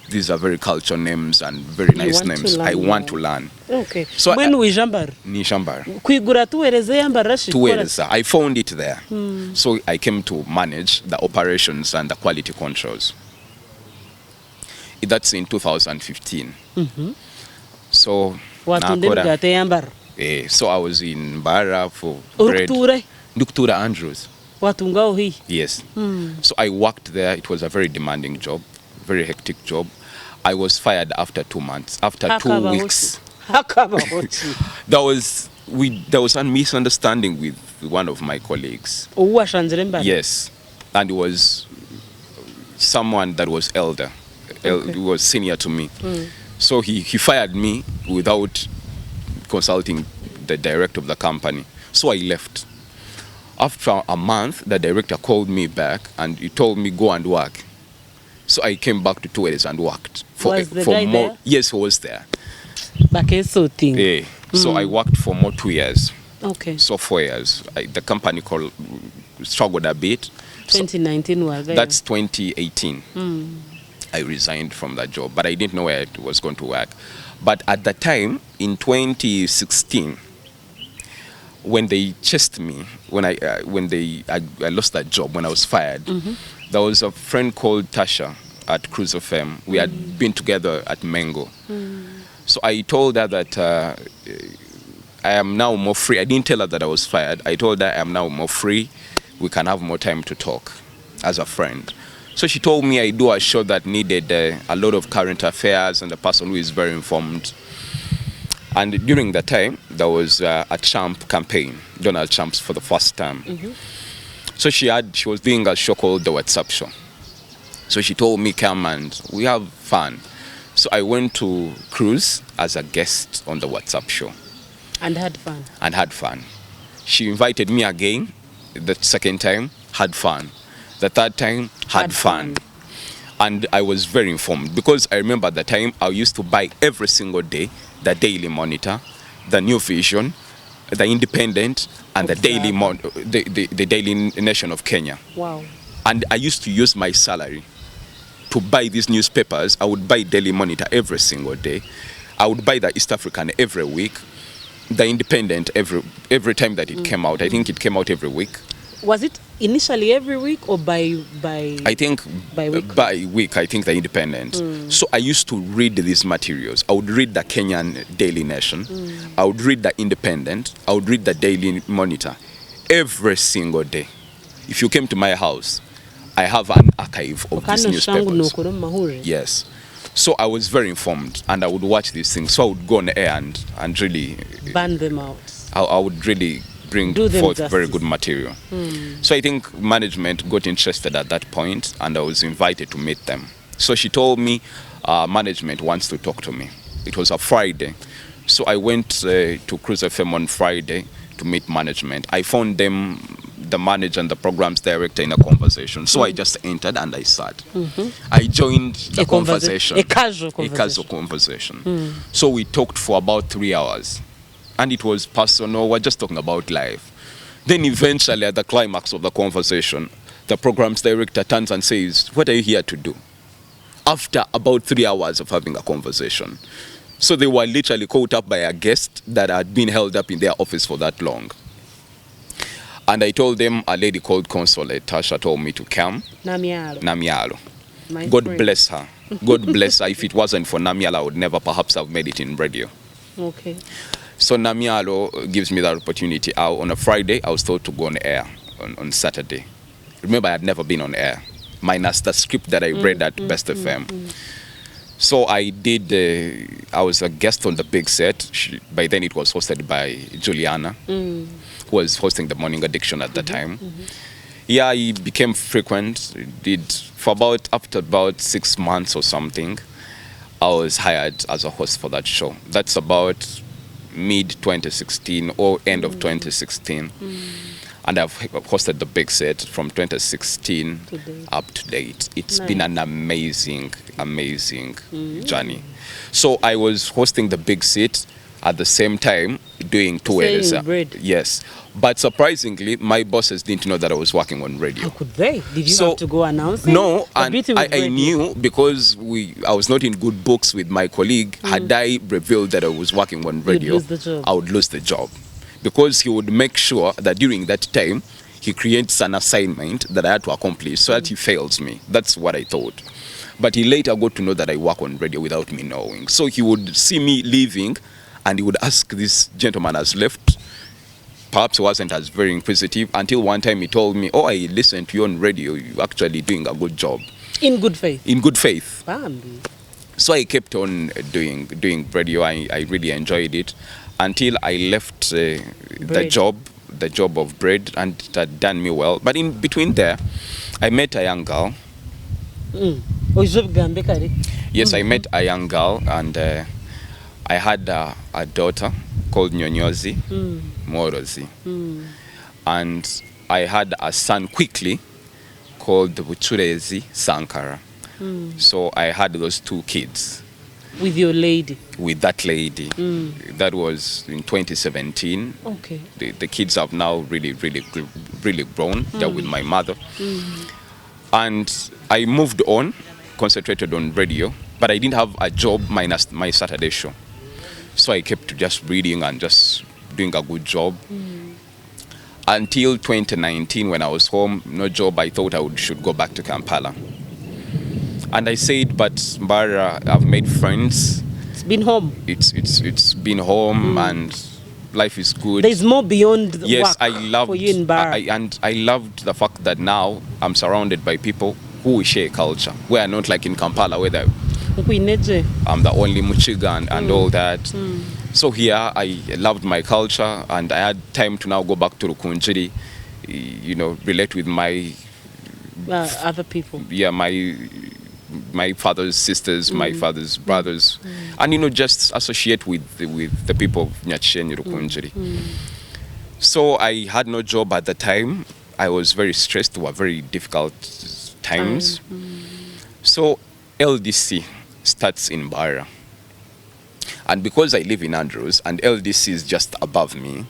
these are very cultural names and very nice names. I want to learn. Okay. So when we jambar? Ni jambar. Kuigura tueleze yambara tueleza. I found it there. So I came to manage the operations and the quality controls. That's in 2015. So so I was in Bara for bread. Dr. Andrews. Yes. So I worked there. It was a very demanding job, very hectic job. I was fired after 2 months, after 2 weeks. There was a misunderstanding with one of my colleagues. Yes, and it was someone that was elder. He was senior to me. So he fired me without consulting the director of the company. So I left. After a month, the director called me back and he told me, go and work. So I came back to Tueles and worked. For more. There? Yes, he was there. Yeah. So I worked for more 2 years. Okay. So 4 years. The company struggled a bit. 2019 that's 2018. I resigned from that job, but I didn't know where it was going to work. But at the time, in 2016, when they chased me, when I lost that job, when I was fired, there was a friend called Tasha at Cruise FM. We had been together at Mengo. So I told her that I am now more free. I didn't tell her that I was fired. I told her I am now more free. We can have more time to talk as a friend. So she told me I do a show that needed a lot of current affairs and a person who is very informed. And during that time, there was a Trump campaign, Donald Trump's for the first time. So she was doing a show called The WhatsApp Show. So she told me, come and we have fun. So I went to Cruise as a guest on The WhatsApp Show. And had fun. And had fun. She invited me again, the second time, had fun. The third time, had fun. And I was very informed because I remember at the time I used to buy every single day the Daily Monitor, the New Vision, the Independent, and the Daily Nation of Kenya. Wow. And I used to use my salary to buy these newspapers. I would buy Daily Monitor every single day. I would buy the East African every week, the Independent every time that it came out. I think it came out every week. Was it initially every week or by I think by week, I think the Independent. So I used to read these materials. I would read the Kenyan Daily Nation. I would read the Independent. I would read the Daily Monitor every single day. If you came to my house, I have an archive of these newspapers. Yes. So I was very informed and I would watch these things. So I would go on air and really ban them out. I would really bring Do them forth justice. very good material. So I think management got interested at that point, and I was invited to meet them. So she told me management wants to talk to me. It was a Friday. So I went to Cruise FM on Friday to meet management. I found them, the manager and the programs director, in a conversation. So I just entered and I sat. I joined the conversation. A casual conversation. So we talked for about 3 hours. And it was personal. We're just talking about life. Then eventually, at the climax of the conversation, the programs director turns and says, "What are you here to do?" After about 3 hours of having a conversation. So they were literally caught up by a guest that had been held up in their office for that long. And I told them a lady called Consolate Tasha told me to come. Namialo. God friend. bless her. God bless her. If it wasn't for Namialo, I would never perhaps have made it in radio. Okay. So Namialo gives me that opportunity. On a Friday, I was told to go on air on Saturday. Remember, I had never been on air, minus the script that I read at Best FM. So I did, I was a guest on the big set. By then it was hosted by Juliana, who was hosting the Morning Addiction at the time. Yeah, I became frequent. After about 6 months or something, I was hired as a host for that show. That's about mid-2016 or end of 2016. And I've hosted the big set from 2016 up to date. It's been an amazing journey. So I was hosting the big set at the same time doing tours. Yes. But surprisingly, my bosses didn't know that I was working on radio. How could they? Did you have to go announce it? No, and I knew because I was not in good books with my colleague. Had I revealed that I was working on radio, I would lose the job. Because he would make sure that during that time, he creates an assignment that I had to accomplish so that he fails me. That's what I thought. But he later got to know that I work on radio without me knowing. So he would see me leaving and he would ask, "This gentleman has left." Perhaps he wasn't as very inquisitive until one time he told me, "Oh, I listened to you on radio. You're actually doing a good job." In good faith? In good faith. Bambi. So I kept on doing radio. I really enjoyed it until I left the job of bread, and it had done me well. But in between there, I met a young girl. Yes, I met a young girl, and I had a daughter called Nyonyozi Morozi. And I had a son quickly called Buchurezi Sankara. So I had those 2 kids. With your lady? With that lady. That was in 2017. Okay. The kids have now really grown. They're with my mother. And I moved on, concentrated on radio, but I didn't have a job minus my Saturday show. So I kept just reading and just doing a good job. Until 2019, when I was home, no job, I thought I should go back to Kampala. And I said, but Mbara, I've made friends. It's been home. It's been home, and life is good. There's more beyond the work for you in Mbara. And I loved the fact that now I'm surrounded by people who share culture. We are not like in Kampala, where I'm the only Muchiga and all that. So here I loved my culture, and I had time to now go back to Rukunjiri, relate with my other people. Yeah, my father's sisters, my father's brothers, and just associate with the people of Nyacheni Rukunjiri. So I had no job at the time. I was very stressed. They were very difficult times. So LDC starts in Bara. And because I live in Andrews and LDC is just above me,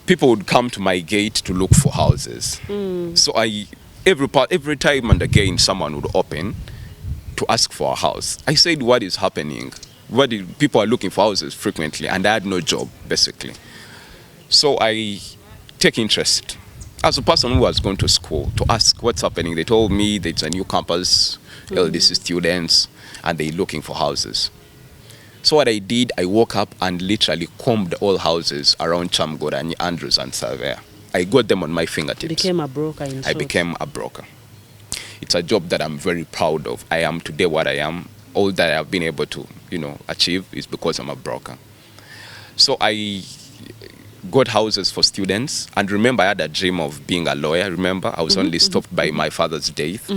people would come to my gate to look for houses. So every time and again someone would open to ask for a house. I said, what is happening? People are looking for houses frequently, and I had no job, basically. So I take interest as a person who was going to school to ask what's happening. They told me there's a new campus, LDC students, and they're looking for houses. So what I did, I woke up and literally combed all houses around Chamgorani, Andrews, and Savea. I got them on my fingertips. Became a broker in short. I became a broker. It's a job that I'm very proud of. I am today what I am. All that I've been able to, achieve is because I'm a broker. So got houses for students. And remember, I had a dream of being a lawyer. Remember, I was only stopped by my father's death.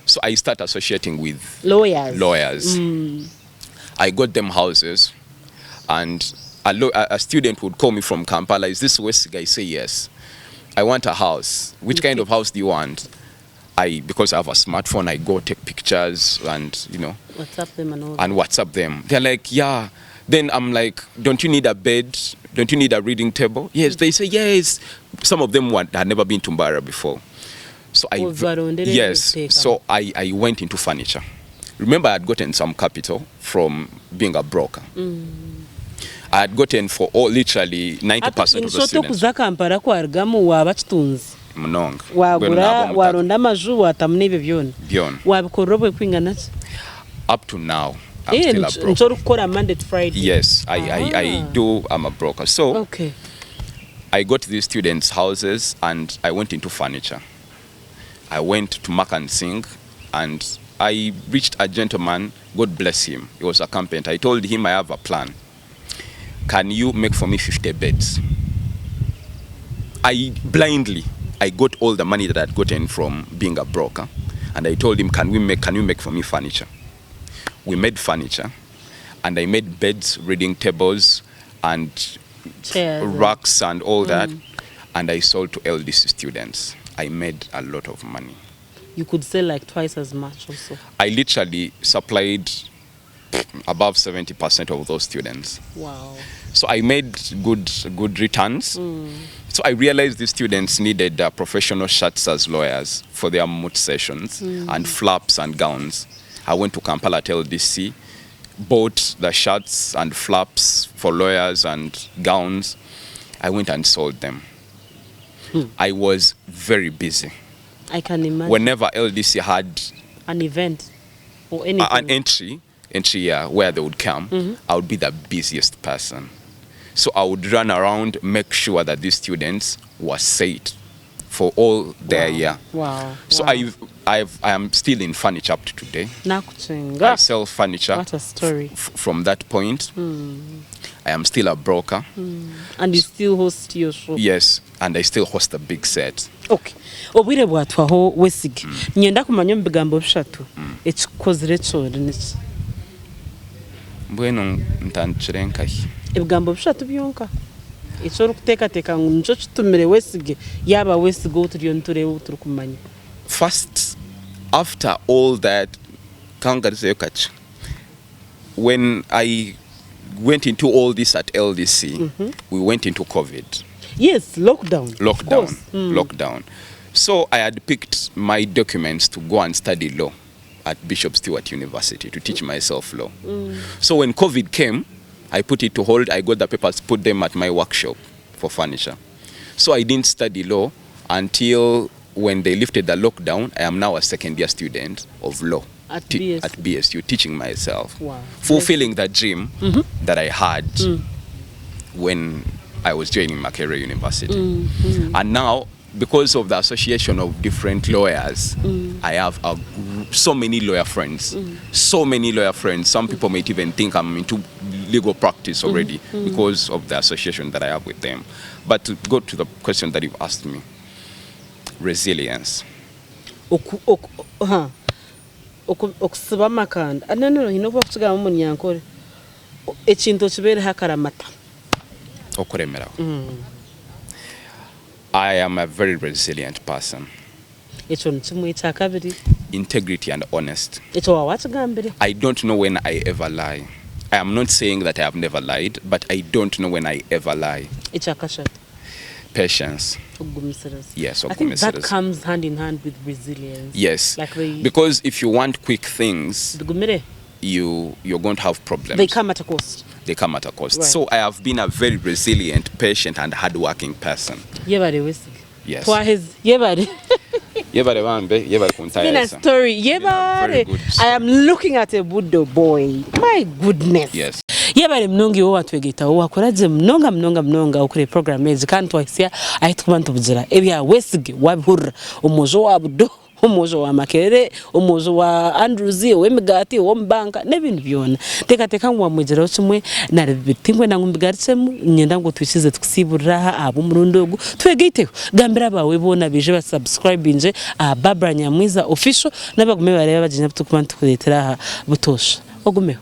So I started associating with lawyers. I got them houses, and a student would call me from Kampala. Is this Wesige? I say yes. I want a house. Which kind of house do you want? Because I have a smartphone, I go take pictures and WhatsApp them and all. And WhatsApp them. They're like, yeah. Then I'm like, don't you need a bed? Don't you need a reading table? Yes. They say yes. Some of them had never been to Mbara before. So So I went into furniture. Remember, I had gotten some capital from being a broker. I had gotten for literally 90% of the students. Mnonga. Waronda amaju watamuna ibyo byona. Wabikora kwingana ki? Up to now, I'm still a broker. Nchoro gukora Monday to Friday. Yes, I do. I'm a broker. So I got these students' houses and I went into furniture. I went to Mark and Sing, and I reached a gentleman, God bless him. He was a carpenter. I told him I have a plan. Can you make for me 50 beds? I got all the money that I'd gotten from being a broker, and I told him, can you make for me furniture? We made furniture, and I made beds, reading tables, and racks and all that, and I sold to LDC students. I made a lot of money. You could sell like twice as much also. I literally supplied above 70% of those students. Wow. So I made good returns. So I realized these students needed professional shirts as lawyers for their moot sessions and flaps and gowns. I went to Kampala to LDC, bought the shirts and flaps for lawyers and gowns. I went and sold them. I was very busy. I can imagine. Whenever LDC had an event or anything, an entry where they would come, I would be the busiest person. So I would run around, make sure that these students were set for all their year. Wow. So I am still in furniture up to today. I sell furniture. What a story. From that point, I am still a broker. And you still host your show? Yes, and I still host a big set. Okay. Obwire bwatwaho Wesige. Nyenda kumanya mbigambo bishatu. Ekikozire cyo niki? Mbwenu ntanchirenkahi. Ebigambo bishatu byonka. Ekyo kuteeka ncho kitumire Wesige yaba Wesige uturiyo nturebe uturukumanya. First, after all that, when I went into all this at LDC, we went into COVID. Yes, lockdown. So I had picked my documents to go and study law at Bishop Stewart University to teach myself law. So when COVID came, I put it to hold. I got the papers, put them at my workshop for furniture. So I didn't study law until when they lifted the lockdown. I am now a second-year student of law at BSU, teaching myself, fulfilling the dream that I had when I was joining Makerere University. And now, because of the association of different lawyers, I have so many lawyer friends. Some people might even think I'm into legal practice already because of the association that I have with them. But to go to the question that you've asked me, resilience. Okusiba amakanda ananero hino kuba kusigama mu nyankore ekintu kibere hakaramata okuremeraho. I am a very resilient person. Ekyo nkimu ekyakabiri, integrity and honest. Ekyo wawakigambire. I don't know when I ever lie. I am not saying that I have never lied, but I don't know when I ever lie. Ekyakashatu, patience. Yes, I think that comes hand in hand with resilience. Yes, because if you want quick things, you're going to have problems. They come at a cost. Right. So I have been a very resilient, patient, and hardworking person. Yebare Wesige. Yes. Yebare. It's been a story. Yebare. I am looking at a Buddha boy. My goodness. Yes. Yebare mnongi wo watwegeta wo wakoraje mnonga ukure program ezi kandi twahisia ahitwa bantu buzira ebya Wesige wabhurra umuzo wabudo umujo wa Makere umujo wa Andrews w'emigati wo mbanka n'ibintu byona teka ngo wamugeraho kimwe na bitingwe na ngumbigaritsemu nyenda ngo twishize tuksiburira abo murundogu twegiteho gambira bawe bona bije ba subscribe inje Barbara Nyamwiza official n'abagume bareba baginya tukubantu kuretera butosha ogumeho.